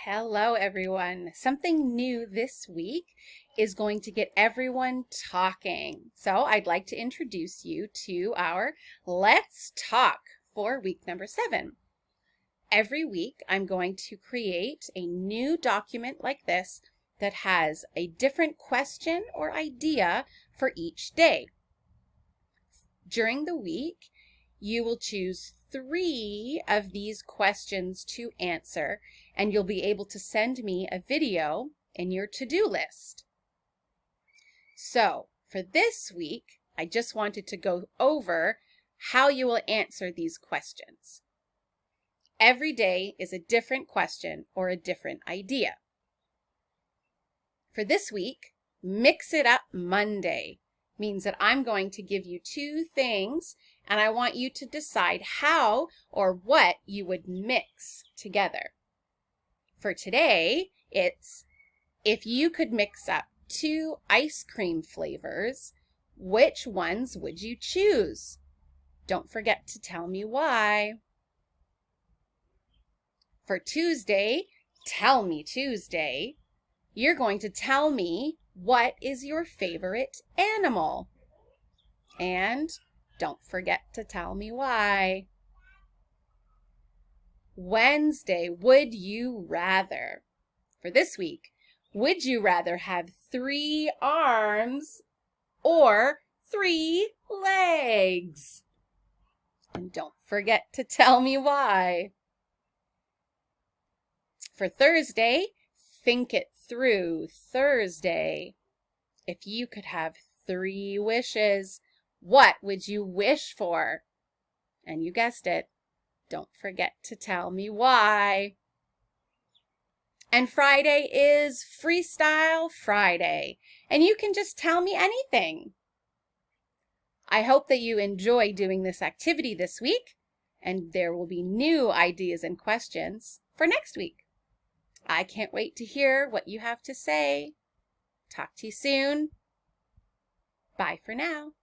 Hello, everyone. Something new this week is going to get everyone talking. So I'd like to introduce you to our Let's Talk for week number 7. Every week, I'm going to create a new document like this that has a different question or idea for each day. During the week, you will choose 3 of these questions to answer, and you'll be able to send me a video in your to-do list. So for this week, I just wanted to go over how you will answer these questions. Every day is a different question or a different idea. For this week, Mix It Up Monday means that I'm going to give you 2 things, and I want you to decide how or what you would mix together. For today, it's if you could mix up 2 ice cream flavors, which ones would you choose? Don't forget to tell me why. For Tuesday, Tell Me Tuesday, you're going to tell me what is your favorite animal. And don't forget to tell me why. Wednesday, Would You Rather? For this week, would you rather have 3 arms or 3 legs? And don't forget to tell me why. For Thursday, Think It Through Thursday. If you could have 3 wishes, what would you wish for? And you guessed it, don't forget to tell me why. And Friday is Freestyle Friday, and you can just tell me anything. I hope that you enjoy doing this activity this week, and there will be new ideas and questions for next week. I can't wait to hear what you have to say. Talk to you soon. Bye for now.